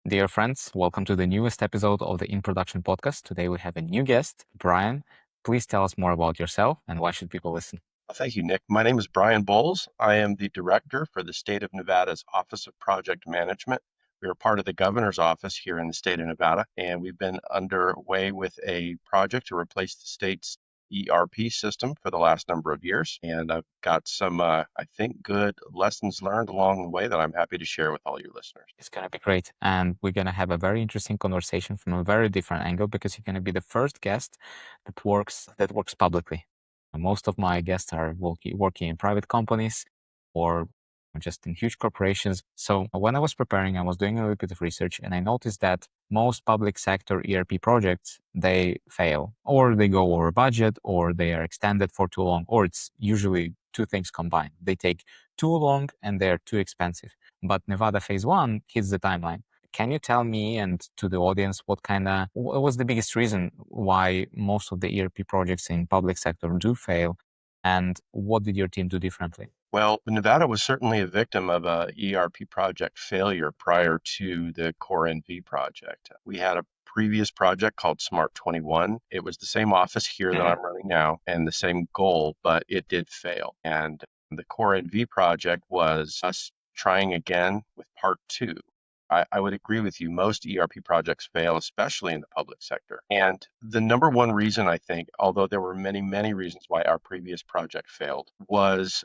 Dear friends, welcome to the newest episode of the In Production podcast. Today we have a new guest, Brian. Please tell us more about yourself and why should people listen? Thank you, Nick. My name is Brian Bowles. I am the director for the state of Nevada's Office of Project Management. We are part of the governor's office here in the state of Nevada, and we've been underway with a project to replace the state's ERP system for the last number of years. And I've got some, I think, good lessons learned along the way that I'm happy to share with all your listeners. It's going to be great. And we're going to have a very interesting conversation from a very different angle because you're going to be the first guest that works publicly. Most of my guests are working in private companies or just in huge corporations. So when I was preparing, I was doing a little bit of research and I noticed that most public sector ERP projects, they fail or they go over budget or they are extended for too long, or it's usually two things combined. They take too long and they're too expensive. But Nevada phase one hits the timeline. Can you tell me and to the audience what was the biggest reason why most of the ERP projects in public sector do fail, and what did your team do differently? Well, Nevada was certainly a victim of a ERP project failure prior to the Core NV project. We had a previous project called Smart 21. It was the same office here that I'm running now and the same goal, but it did fail. And the Core NV project was us trying again with part two. I would agree with you. Most ERP projects fail, especially in the public sector. And the number one reason, I think, although there were many, many reasons why our previous project failed, was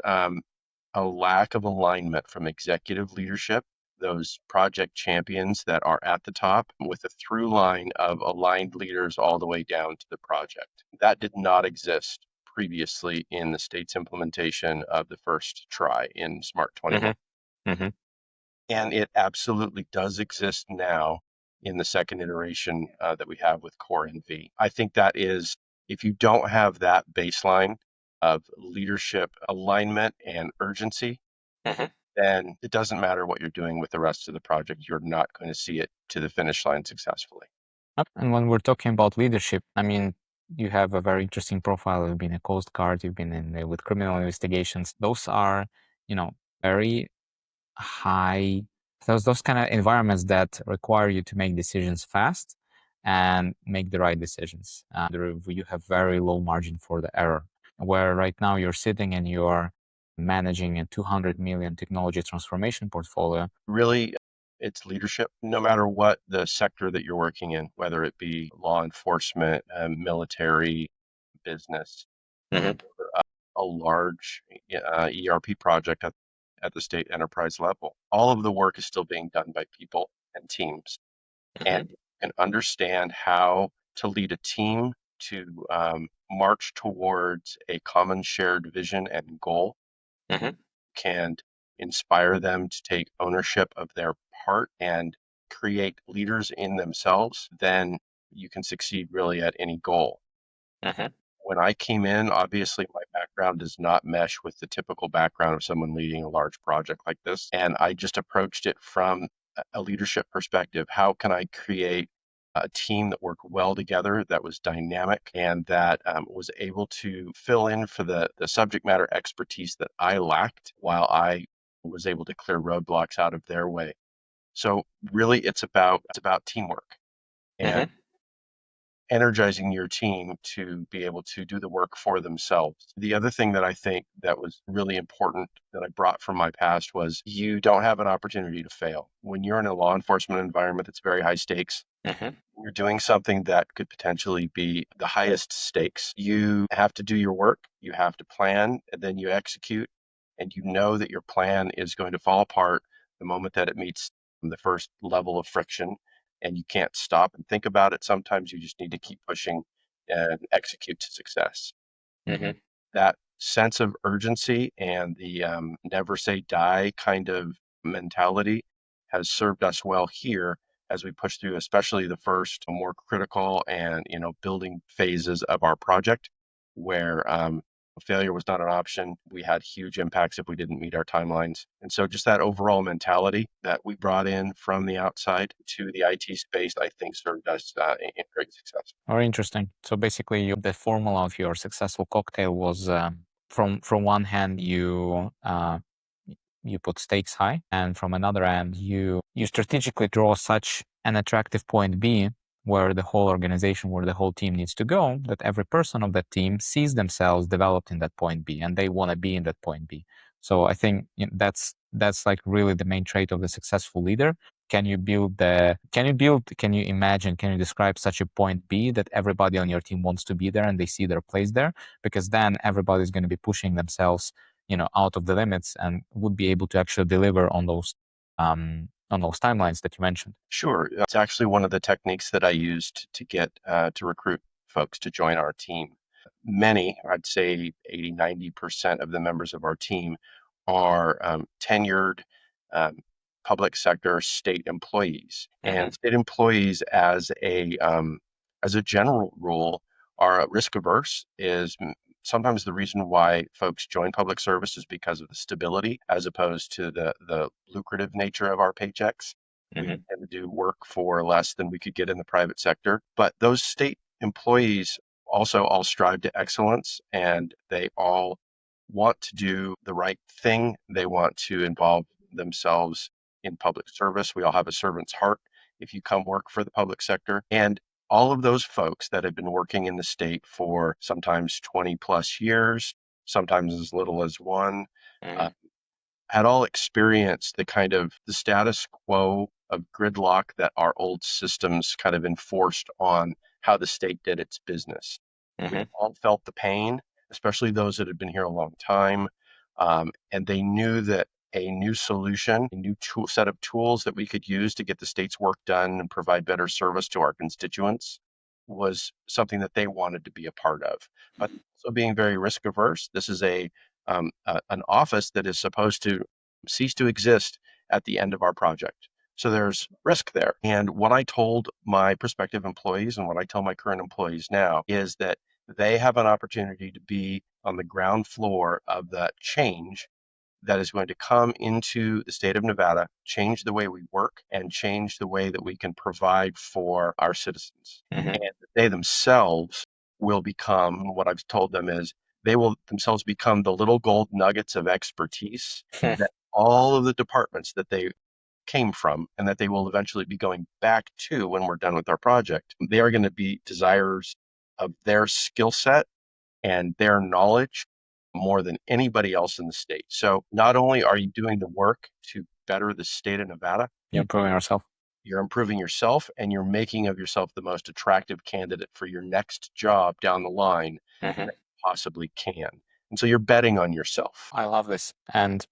a lack of alignment from executive leadership, those project champions that are at the top, with a through line of aligned leaders all the way down to the project. That did not exist previously in the state's implementation of the first try in Smart 21. Mm-hmm. And it absolutely does exist now in the second iteration that we have with Core NV. I think that is, if you don't have that baseline of leadership alignment and urgency, then it doesn't matter what you're doing with the rest of the project. You're not going to see it to the finish line successfully. And when we're talking about leadership, I mean, you have a very interesting profile. You've been a Coast Guard, you've been in with criminal investigations. Those are, very high, those kind of environments that require you to make decisions fast and make the right decisions. You have very low margin for the error. Where right now you're sitting and you're managing a 200 million technology transformation portfolio. Really, it's leadership, no matter what the sector that you're working in, whether it be law enforcement, military, business, or a large ERP project at the state enterprise level. All of the work is still being done by people and teams, and you can understand how to lead a team to march towards a common shared vision and goal, can inspire them to take ownership of their part and create leaders in themselves, then you can succeed really at any goal. When I came in, obviously my background does not mesh with the typical background of someone leading a large project like this. And I just approached it from a leadership perspective. How can I create a team that worked well together, that was dynamic, and that was able to fill in for the subject matter expertise that I lacked while I was able to clear roadblocks out of their way. So really it's about teamwork and energizing your team to be able to do the work for themselves. The other thing that I think that was really important that I brought from my past was you don't have an opportunity to fail. When you're in a law enforcement environment that's very high stakes, you're doing something that could potentially be the highest stakes. You have to do your work, you have to plan, and then you execute, and you know that your plan is going to fall apart the moment that it meets the first level of friction, and you can't stop and think about it. Sometimes you just need to keep pushing and execute to success. That sense of urgency and the never say die kind of mentality has served us well here as we push through, especially the first more critical and building phases of our project, where failure was not an option. We had huge impacts if we didn't meet our timelines. And so just that overall mentality that we brought in from the outside to the IT space, I think served us in great success. Very interesting. So basically, the formula of your successful cocktail was from one hand, you you put stakes high, and from another end, you strategically draw such an attractive point B where the whole organization, where the whole team needs to go, that every person of that team sees themselves developed in that point B, and they want to be in that point B. So I think that's like really the main trait of the successful leader. Can you imagine, can you describe such a point B that everybody on your team wants to be there and they see their place there? Because then everybody's going to be pushing themselves, out of the limits and would be able to actually deliver on those timelines that you mentioned. Sure. It's actually one of the techniques that I used to get to recruit folks to join our team. Many, I'd say 80, 90% of the members of our team are tenured public sector state employees. And state employees, as a general rule, are risk averse. Is sometimes the reason why folks join public service is because of the stability as opposed to the lucrative nature of our paychecks. We tend to do work for less than we could get in the private sector. But those state employees also all strive to excellence, and they all want to do the right thing. They want to involve themselves in public service. We all have a servant's heart if you come work for the public sector. And all of those folks that have been working in the state for sometimes 20 plus years, sometimes as little as one, uh, had all experienced the status quo of gridlock that our old systems kind of enforced on how the state did its business. We all felt the pain, especially those that had been here a long time. And they knew that a new solution, a new set of tools that we could use to get the state's work done and provide better service to our constituents was something that they wanted to be a part of. But also being very risk averse, this is an office that is supposed to cease to exist at the end of our project. So there's risk there. And what I told my prospective employees and what I tell my current employees now is that they have an opportunity to be on the ground floor of that change that is going to come into the state of Nevada, change the way we work, and change the way that we can provide for our citizens. And they themselves will become, what I've told them is, they will themselves become the little gold nuggets of expertise that all of the departments that they came from and that they will eventually be going back to when we're done with our project. They are going to be desirers of their skill set and their knowledge more than anybody else in the state. So not only are you doing the work to better the state of Nevada, You're improving ourselves. you're improving yourself and you're making of yourself the most attractive candidate for your next job down the line that you possibly can. And so you're betting on yourself. I love this. And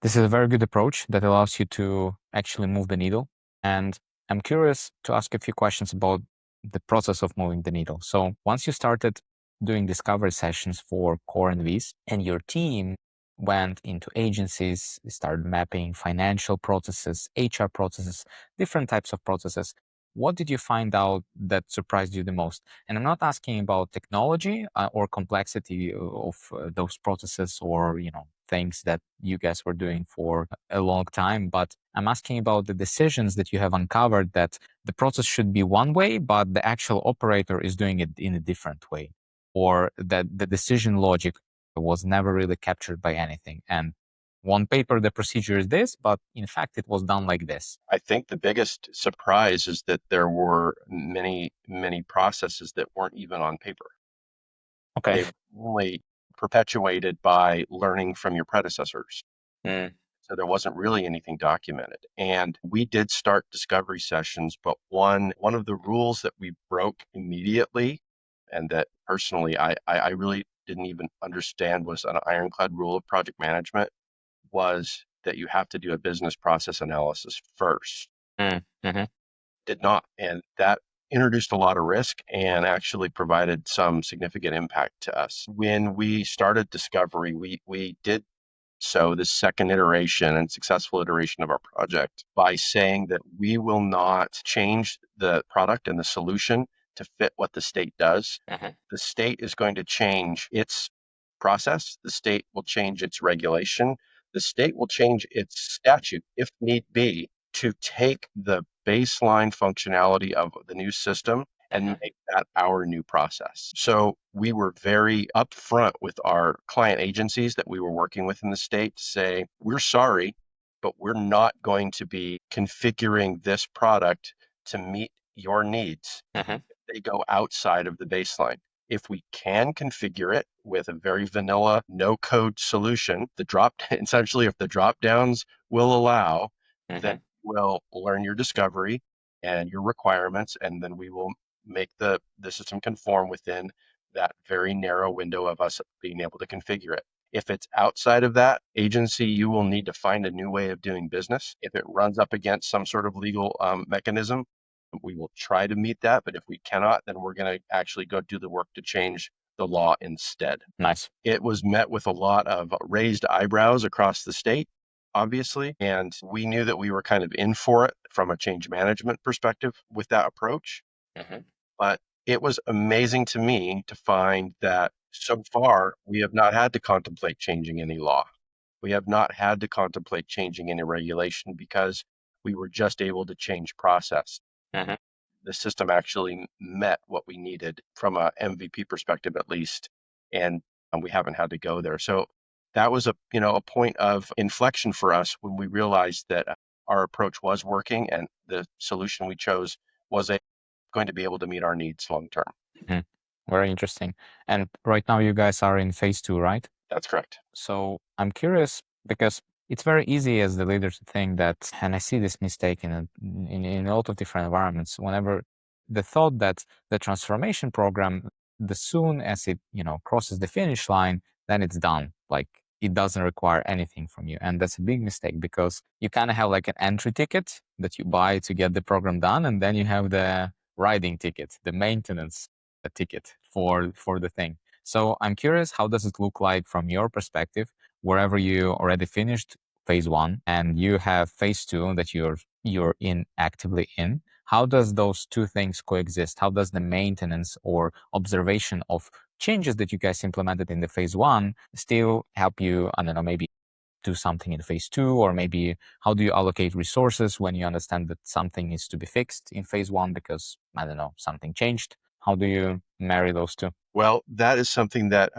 this is a very good approach that allows you to actually move the needle. And I'm curious to ask a few questions about the process of moving the needle. So once you started doing discovery sessions for core and Vs, and your team went into agencies, started mapping financial processes, HR processes, different types of processes, what did you find out that surprised you the most? And I'm not asking about technology or complexity of those processes or, things that you guys were doing for a long time, but I'm asking about the decisions that you have uncovered that the process should be one way, but the actual operator is doing it in a different way, or that the decision logic was never really captured by anything. And on paper, the procedure is this, but in fact, it was done like this. I think the biggest surprise is that there were many, many processes that weren't even on paper. Okay. They were only perpetuated by learning from your predecessors. Mm. So there wasn't really anything documented. And we did start discovery sessions, but one of the rules that we broke immediately and that personally I really didn't even understand was an ironclad rule of project management was that you have to do a business process analysis first. Mm-hmm. Did not. And that introduced a lot of risk and actually provided some significant impact to us. When we started discovery, we did so the second iteration and successful iteration of our project by saying that we will not change the product and the solution to fit what the state does. The state is going to change its process. The state will change its regulation. The state will change its statute if need be to take the baseline functionality of the new system and make that our new process. So we were very upfront with our client agencies that we were working with in the state to say, we're sorry, but we're not going to be configuring this product to meet your needs. They go outside of the baseline. If we can configure it with a very vanilla no code solution, the drop essentially if the drop downs will allow, then we'll learn your discovery and your requirements, and then we will make the system conform within that very narrow window of us being able to configure it. If it's outside of that agency, you will need to find a new way of doing business. If it runs up against some sort of legal mechanism, we will try to meet that. But if we cannot, then we're going to actually go do the work to change the law instead. Nice. It was met with a lot of raised eyebrows across the state, obviously, and we knew that we were kind of in for it from a change management perspective with that approach. But it was amazing to me to find that so far we have not had to contemplate changing any law. We have not had to contemplate changing any regulation because we were just able to change process. The system actually met what we needed from a MVP perspective, at least, and we haven't had to go there. So that was a point of inflection for us when we realized that our approach was working and the solution we chose was going to be able to meet our needs long term. Mhm. Very interesting. And right now you guys are in phase 2, right? That's correct. So I'm curious because it's very easy as the leader to think that, and I see this mistake in a lot of different environments. Whenever the thought that the transformation program, the soon as it crosses the finish line, then it's done. Like it doesn't require anything from you, and that's a big mistake because you kind of have like an entry ticket that you buy to get the program done, and then you have the riding ticket, the maintenance ticket for the thing. So I'm curious, how does it look like from your perspective, wherever you already finished phase 1 and you have phase 2 that you're in actively in? How does those two things coexist? How does the maintenance or observation of changes that you guys implemented in the phase 1 still help you, I don't know, maybe do something in phase 2, or maybe how do you allocate resources when you understand that something needs to be fixed in phase 1 because, I don't know, something changed? How do you marry those two? Well, that is something that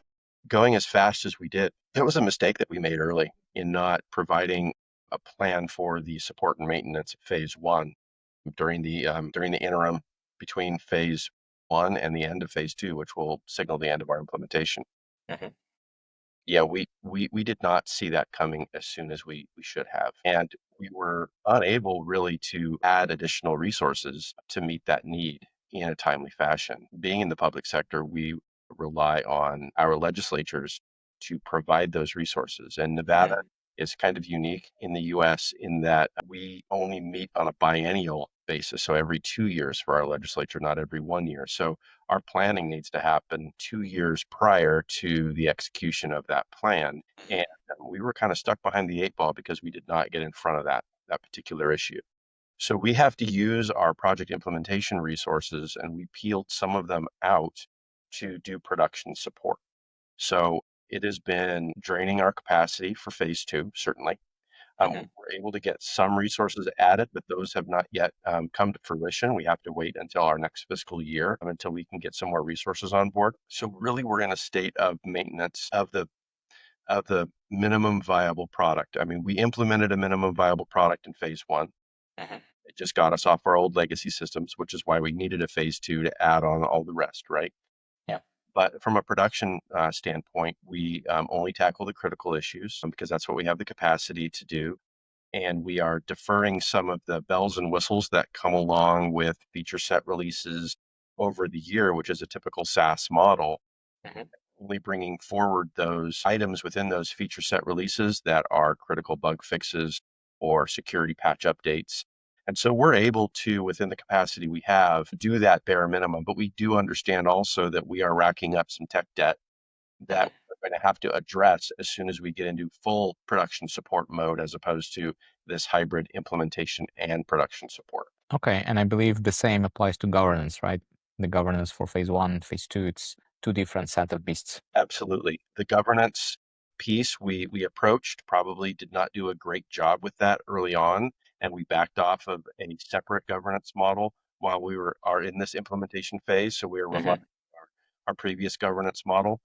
going as fast as we did, it was a mistake that we made early in not providing a plan for the support and maintenance of phase 1 during the interim between phase 1 and the end of phase 2, which will signal the end of our implementation. Yeah, we did not see that coming as soon as we should have. And we were unable really to add additional resources to meet that need in a timely fashion. Being in the public sector, we rely on our legislatures to provide those resources. And Nevada is kind of unique in the US in that we only meet on a biennial basis. So every 2 years for our legislature, not every 1 year. So our planning needs to happen 2 years prior to the execution of that plan. And we were kind of stuck behind the eight ball because we did not get in front of that particular issue. So we have to use our project implementation resources, and we peeled some of them out to do production support. So it has been draining our capacity for phase 2, certainly. We were able to get some resources added, but those have not yet come to fruition. We have to wait until our next fiscal year until we can get some more resources on board. So really, we're in a state of maintenance of the minimum viable product. I mean, we implemented a minimum viable product in phase 1. It just got us off our old legacy systems, which is why we needed a phase 2 to add on all the rest, right? Yeah. But from a production standpoint, we only tackle the critical issues because that's what we have the capacity to do. And we are deferring some of the bells and whistles that come along with feature set releases over the year, which is a typical SaaS model, only bringing forward those items within those feature set releases that are critical bug fixes or security patch updates. And so we're able to, within the capacity we have, do that bare minimum. But we do understand also that we are racking up some tech debt that we're going to have to address as soon as we get into full production support mode, as opposed to this hybrid implementation and production support. Okay, and I believe the same applies to governance, right? The governance for phase 1, phase 2, it's two different set of beasts. Absolutely. The governance piece we approached probably did not do a great job with that early on, and we backed off of a separate governance model while are in this implementation phase. So we are relying on our previous governance model,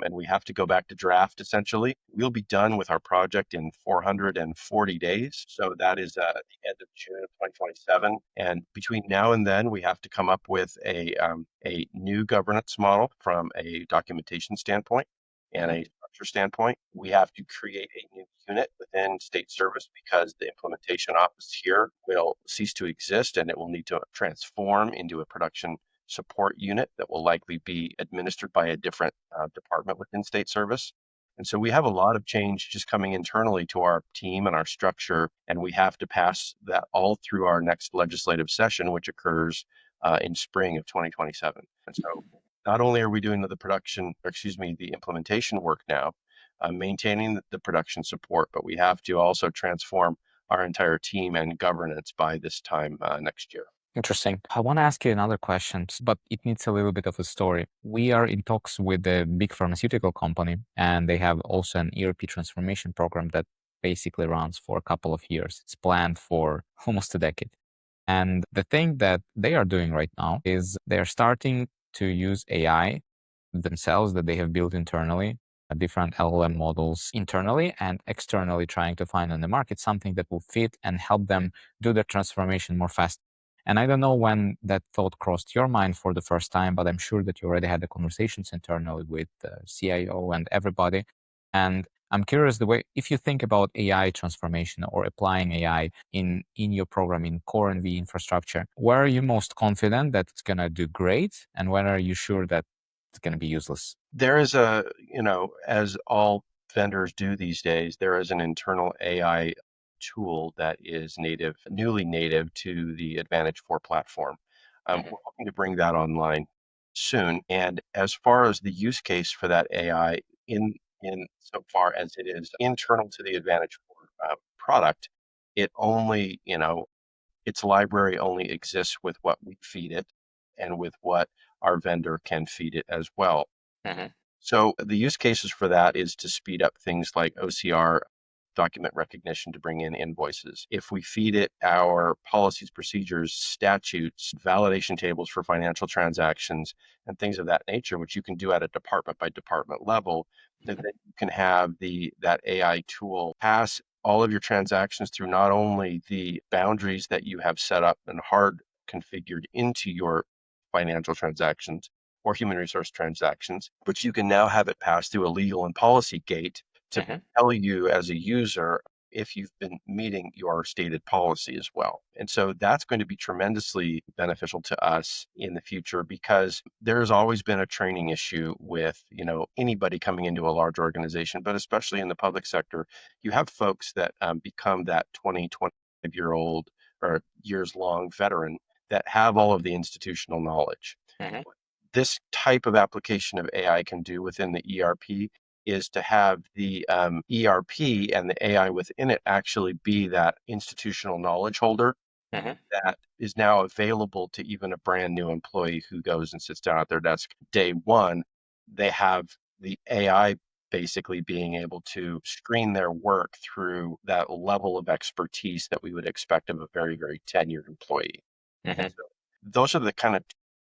and we have to go back to draft essentially. We'll be done with our project in 440 days. So that is at the end of June of 2027. And between now and then, we have to come up with a new governance model from a documentation standpoint and a structure standpoint. We have to create a new unit within state service because the implementation office here will cease to exist and it will need to transform into a production support unit that will likely be administered by a different department within state service. And so we have a lot of change just coming internally to our team and our structure, and we have to pass that all through our next legislative session, which occurs in spring of 2027. And so not only are we doing the implementation work now, maintaining the production support, but we have to also transform our entire team and governance by this time next year. Interesting. I want to ask you another question, but it needs a little bit of a story. We are in talks with a big pharmaceutical company, and they have also an ERP transformation program that basically runs for a couple of years. It's planned for almost a decade. And the thing that they are doing right now is they're starting to use AI themselves that they have built internally, different LLM models internally and externally, trying to find on the market something that will fit and help them do the transformation more fast. And I don't know when that thought crossed your mind for the first time, but I'm sure that you already had the conversations internally with the CIO and everybody. And I'm curious the way, if you think about AI transformation or applying AI in your program in core and V infrastructure, where are you most confident that it's going to do great? And when are you sure that it's going to be useless? There is as all vendors do these days, there is an internal AI tool that is newly native to the Advantage 4 platform. We're hoping to bring that online soon. And as far as the use case for that AI, in so far as it is internal to the Advantage 4 product, it only, its library only exists with what we feed it and with what our vendor can feed it as well. So the use cases for that is to speed up things like OCR document recognition to bring in invoices. If we feed it our policies, procedures, statutes, validation tables for financial transactions, and things of that nature, which you can do at a department by department level, then you can have that AI tool pass all of your transactions through not only the boundaries that you have set up and hard configured into your financial transactions, or human resource transactions, but you can now have it pass through a legal and policy gate to tell you as a user if you've been meeting your stated policy as well. And so that's going to be tremendously beneficial to us in the future because there's always been a training issue with, anybody coming into a large organization, but especially in the public sector, you have folks that become that 20, 25-year-old or years long veteran that have all of the institutional knowledge. This type of application of AI can do within the ERP is to have the ERP and the AI within it actually be that institutional knowledge holder that is now available to even a brand new employee who goes and sits down at their desk day one. They have the AI basically being able to screen their work through that level of expertise that we would expect of a very, very tenured employee. And so those are the kind of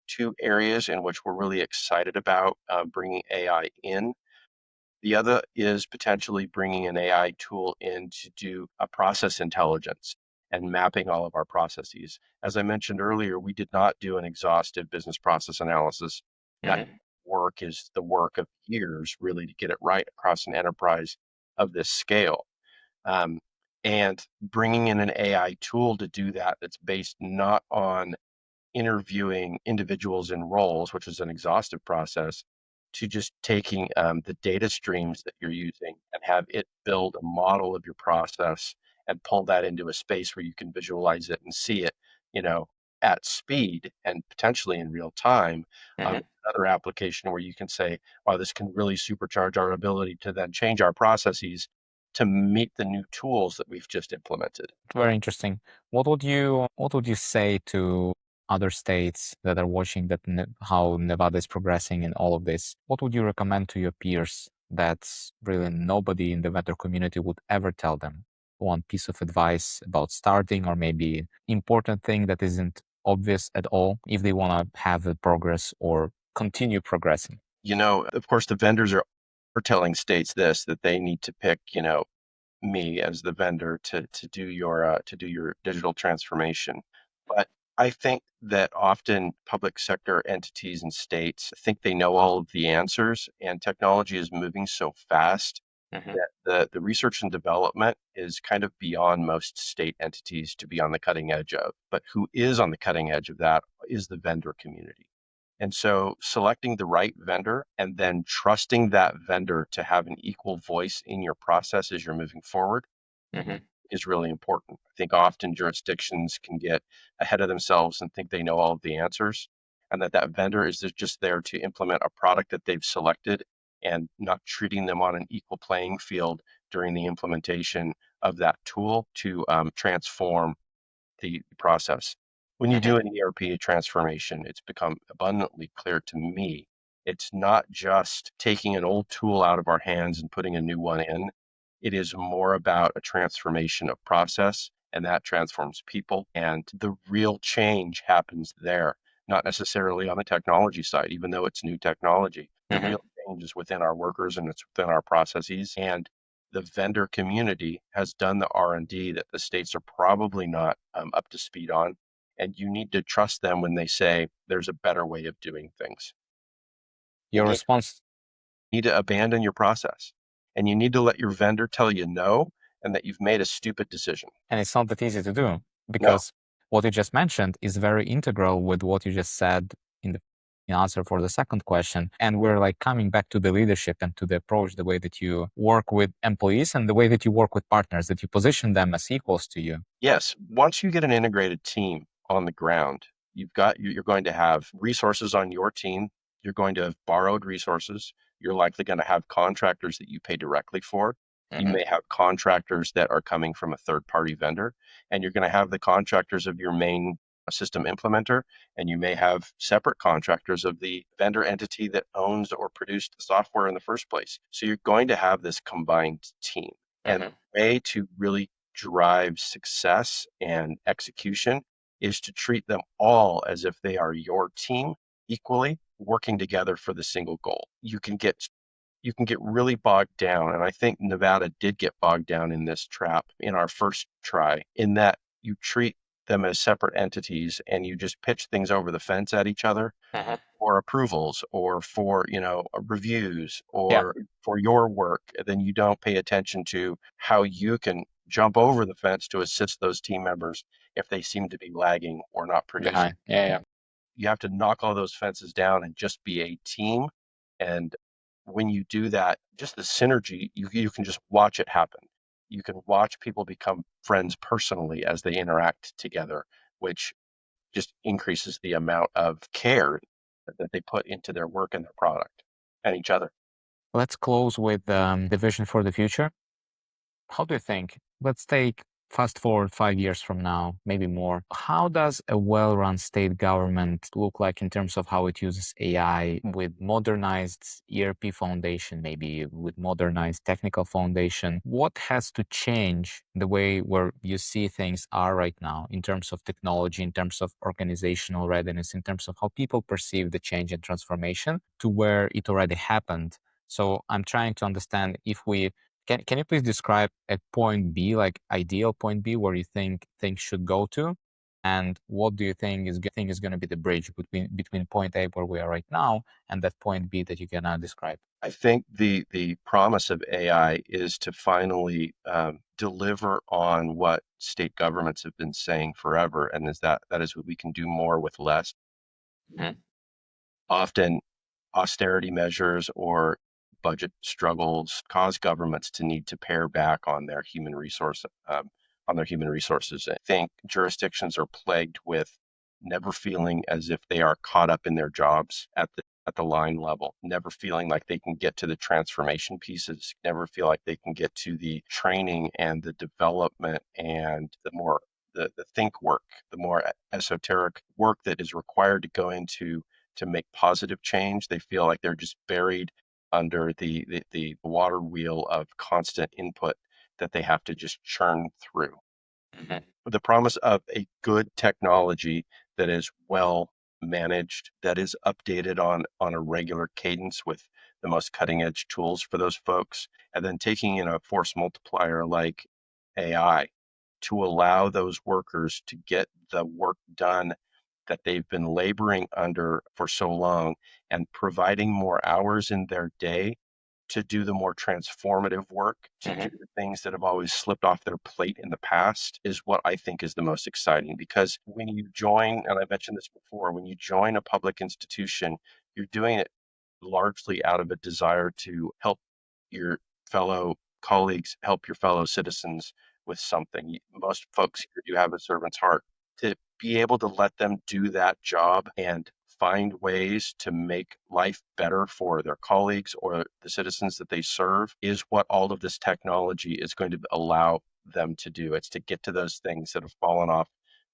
two areas in which we're really excited about bringing AI in. The other is potentially bringing an AI tool in to do a process intelligence and mapping all of our processes. As I mentioned earlier, we did not do an exhaustive business process analysis. That work is the work of years really to get it right across an enterprise of this scale. Um, and bringing in an AI tool to do that that's based not on interviewing individuals in roles, which is an exhaustive process, to just taking the data streams that you're using and have it build a model of your process and pull that into a space where you can visualize it and see it, at speed and potentially in real time. Another application where you can say, wow, this can really supercharge our ability to then change our processes to meet the new tools that we've just implemented. Very interesting. What would you say to other states that are watching how Nevada is progressing in all of this? What would you recommend to your peers that really nobody in the vendor community would ever tell them? One piece of advice about starting, or maybe important thing that isn't obvious at all if they want to have a progress or continue progressing? Of course, the vendors are telling states this, that they need to pick, me as the vendor to do your digital transformation. But I think that often public sector entities and states think they know all of the answers, and technology is moving so fast that the research and development is kind of beyond most state entities to be on the cutting edge of. But who is on the cutting edge of that is the vendor community. And so selecting the right vendor and then trusting that vendor to have an equal voice in your process as you're moving forward is really important. I think often jurisdictions can get ahead of themselves and think they know all of the answers, and that vendor is just there to implement a product that they've selected and not treating them on an equal playing field during the implementation of that tool to transform the process. When you do an ERP transformation, it's become abundantly clear to me it's not just taking an old tool out of our hands and putting a new one in. It is more about a transformation of process, and that transforms people. And the real change happens there, not necessarily on the technology side, even though it's new technology. The real change is within our workers and it's within our processes. And the vendor community has done the R&D that the states are probably not up to speed on. And you need to trust them when they say there's a better way of doing things. You Your need, response, need to abandon your process, and you need to let your vendor tell you no and that you've made a stupid decision. and it's not that easy to do No. because what you just mentioned is very integral with what you just said in the answer for the second question. And we're like coming back to the leadership and to the approach, the way that you work with employees and the way that you work with partners, that you position them as equals to you. Yes, once you get an integrated team on the ground, you're going to have resources on your team. You're going to have borrowed resources. You're likely going to have contractors that you pay directly for. You may have contractors that are coming from a third party vendor, and you're going to have the contractors of your main system implementer, and you may have separate contractors of the vendor entity that owns or produced the software in the first place. So you're going to have this combined team. And the way to really drive success and execution is to treat them all as if they are your team equally working together for the single goal. You can get really bogged down, and I think Nevada did get bogged down in this trap in our first try, in that you treat them as separate entities and you just pitch things over the fence at each other for approvals or for reviews Yeah. or for your work. Then you don't pay attention to how you can jump over the fence to assist those team members if they seem to be lagging or not producing. Behind. Yeah, yeah. You have to knock all those fences down and just be a team. And when you do that, just the synergy, you can just watch it happen. You can watch people become friends personally as they interact together, which just increases the amount of care that they put into their work and their product and each other. Let's close with the vision for the future. How do you think? Let's take fast forward 5 years from now, maybe more. How does a well-run state government look like in terms of how it uses AI with modernized ERP foundation, maybe with modernized technical foundation? What has to change the way where you see things are right now in terms of technology, in terms of organizational readiness, in terms of how people perceive the change and transformation to where it already happened? So I'm trying to understand if we can you please describe a point B, like ideal point B, where you think things should go to? And what do you think is going to be the bridge between point A, where we are right now, and that point B that you can describe? I think the promise of AI is to finally deliver on what state governments have been saying forever, and that is we can do more with less. Often austerity measures or budget struggles cause governments to need to pare back on their human resources. I think jurisdictions are plagued with never feeling as if they are caught up in their jobs at the line level, never feeling like they can get to the transformation pieces, never feel like they can get to the training and the development and the think work, the more esoteric work that is required to go into to make positive change. They feel like they're just buried under the water wheel of constant input that they have to just churn through. The promise of a good technology that is well managed, that is updated on a regular cadence with the most cutting edge tools for those folks, and then taking in a force multiplier like AI to allow those workers to get the work done that they've been laboring under for so long and providing more hours in their day to do the more transformative work, to do the things that have always slipped off their plate in the past is what I think is the most exciting. Because when you join, and I mentioned this before, when you join a public institution, you're doing it largely out of a desire to help your fellow colleagues, help your fellow citizens with something. Most folks here do have a servant's heart. To be able to let them do that job and find ways to make life better for their colleagues or the citizens that they serve is what all of this technology is going to allow them to do. It's to get to those things that have fallen off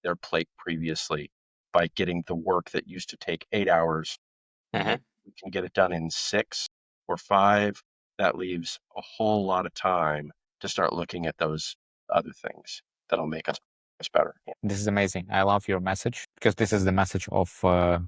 their plate previously by getting the work that used to take 8 hours. We can get it done in 6 or 5. That leaves a whole lot of time to start looking at those other things that'll make us better. This is amazing. I love your message because this is the message of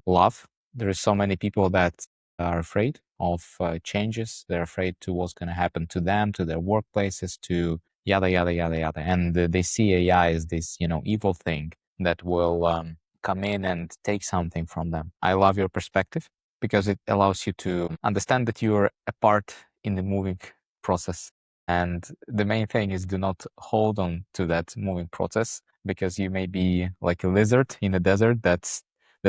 love. There is so many people that are afraid of changes. They're afraid to what's going to happen to them, to their workplaces, to yada yada yada yada, and they see AI as this, evil thing that will come in and take something from them. I love your perspective because it allows you to understand that you're a part in the moving process. And the main thing is do not hold on to that moving process because you may be like a lizard in a desert that's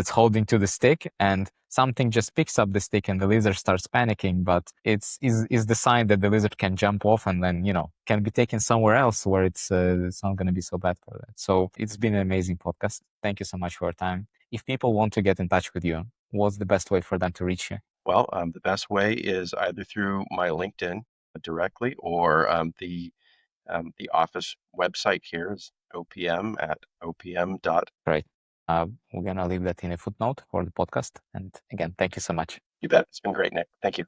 holding to the stick and something just picks up the stick and the lizard starts panicking, but is the sign that the lizard can jump off and then can be taken somewhere else where it's not going to be so bad for that. So it's been an amazing podcast. Thank you so much for your time. If people want to get in touch with you, what's the best way for them to reach you? Well, the best way is either through my LinkedIn directly or the office website here is opm at opm dot. Great. We're going to leave that in a footnote for the podcast. And again, thank you so much. You bet. It's been great, Nick. Thank you.